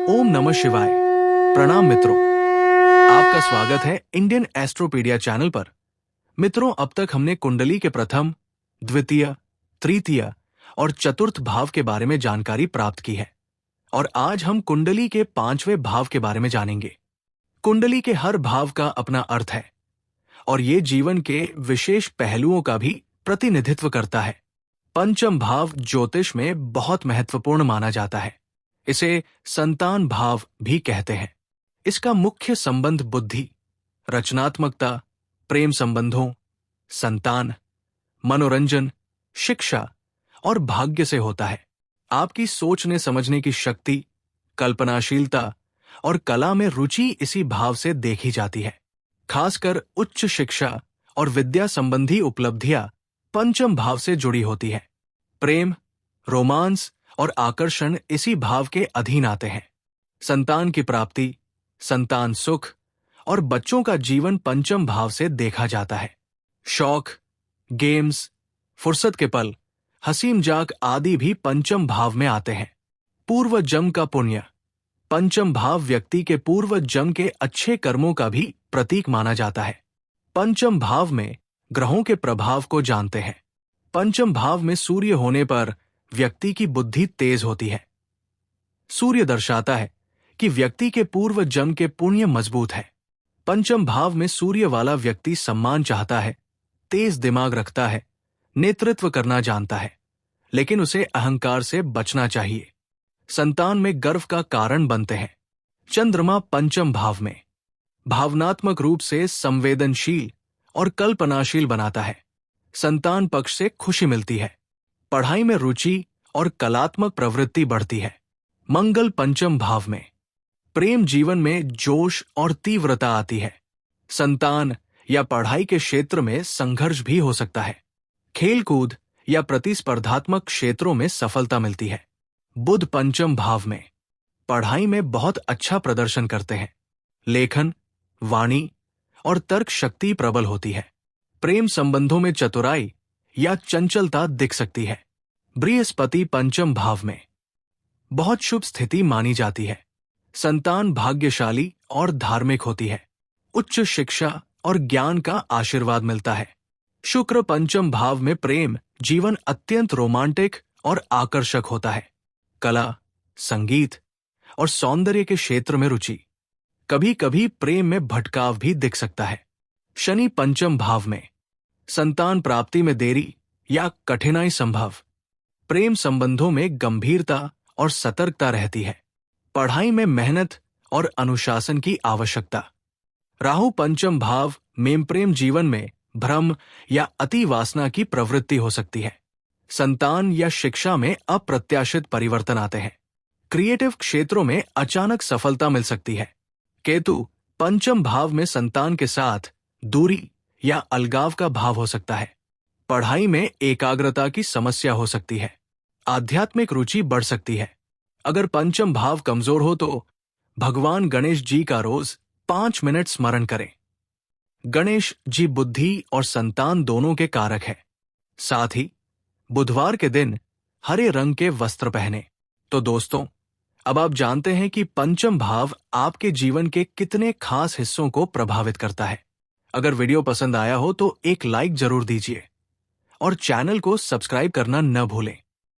ओम नमः शिवाय। प्रणाम मित्रों, आपका स्वागत है इंडियन एस्ट्रोपीडिया चैनल पर। मित्रों, अब तक हमने कुंडली के प्रथम, द्वितीय, तृतीय और चतुर्थ भाव के बारे में जानकारी प्राप्त की है और आज हम कुंडली के पांचवें भाव के बारे में जानेंगे। कुंडली के हर भाव का अपना अर्थ है और ये जीवन के विशेष पहलुओं का भी प्रतिनिधित्व करता है। पंचम भाव ज्योतिष में बहुत महत्वपूर्ण माना जाता है। इसे संतान भाव भी कहते हैं। इसका मुख्य संबंध बुद्धि, रचनात्मकता, प्रेम संबंधों, संतान, मनोरंजन, शिक्षा और भाग्य से होता है। आपकी सोचने समझने की शक्ति, कल्पनाशीलता और कला में रुचि इसी भाव से देखी जाती है। खासकर उच्च शिक्षा और विद्या संबंधी उपलब्धियां पंचम भाव से जुड़ी होती है। प्रेम, रोमांस और आकर्षण इसी भाव के अधीन आते हैं। संतान की प्राप्ति, संतान सुख और बच्चों का जीवन पंचम भाव से देखा जाता है। शौक, गेम्स, फुर्सत के पल, हंसी मजाक आदि भी पंचम भाव में आते हैं। पूर्व जन्म का पुण्य, पंचम भाव व्यक्ति के पूर्व जन्म के अच्छे कर्मों का भी प्रतीक माना जाता है। पंचम भाव में ग्रहों के प्रभाव को जानते हैं। पंचम भाव में सूर्य होने पर व्यक्ति की बुद्धि तेज होती है। सूर्य दर्शाता है कि व्यक्ति के पूर्व जन्म के पुण्य मजबूत है। पंचम भाव में सूर्य वाला व्यक्ति सम्मान चाहता है, तेज दिमाग रखता है, नेतृत्व करना जानता है, लेकिन उसे अहंकार से बचना चाहिए। संतान में गर्व का कारण बनते हैं। चंद्रमा पंचम भाव में भावनात्मक रूप से संवेदनशील और कल्पनाशील बनाता है। संतान पक्ष से खुशी मिलती है। पढ़ाई में रुचि और कलात्मक प्रवृत्ति बढ़ती है। मंगल पंचम भाव में प्रेम जीवन में जोश और तीव्रता आती है। संतान या पढ़ाई के क्षेत्र में संघर्ष भी हो सकता है। खेलकूद या प्रतिस्पर्धात्मक क्षेत्रों में सफलता मिलती है। बुध पंचम भाव में पढ़ाई में बहुत अच्छा प्रदर्शन करते हैं। लेखन, वाणी और तर्क शक्ति प्रबल होती है। प्रेम संबंधों में चतुराई या चंचलता दिख सकती है। बृहस्पति पंचम भाव में बहुत शुभ स्थिति मानी जाती है। संतान भाग्यशाली और धार्मिक होती है। उच्च शिक्षा और ज्ञान का आशीर्वाद मिलता है। शुक्र पंचम भाव में प्रेम जीवन अत्यंत रोमांटिक और आकर्षक होता है। कला, संगीत और सौंदर्य के क्षेत्र में रुचि। कभी कभी प्रेम में भटकाव भी दिख सकता है। शनि पंचम भाव में संतान प्राप्ति में देरी या कठिनाई संभव। प्रेम संबंधों में गंभीरता और सतर्कता रहती है। पढ़ाई में मेहनत और अनुशासन की आवश्यकता। राहु पंचम भाव में प्रेम जीवन में भ्रम या अति वासना की प्रवृत्ति हो सकती है। संतान या शिक्षा में अप्रत्याशित परिवर्तन आते हैं। क्रिएटिव क्षेत्रों में अचानक सफलता मिल सकती है। केतु पंचम भाव में संतान के साथ दूरी या अलगाव का भाव हो सकता है। पढ़ाई में एकाग्रता की समस्या हो सकती है। आध्यात्मिक रुचि बढ़ सकती है। अगर पंचम भाव कमजोर हो तो भगवान गणेश जी का रोज 5 मिनट स्मरण करें। गणेश जी बुद्धि और संतान दोनों के कारक है। साथ ही बुधवार के दिन हरे रंग के वस्त्र पहने। तो दोस्तों, अब आप जानते हैं कि पंचम भाव आपके जीवन के कितने खास हिस्सों को प्रभावित करता है। अगर वीडियो पसंद आया हो तो एक लाइक जरूर दीजिए और चैनल को सब्सक्राइब करना न भूलें।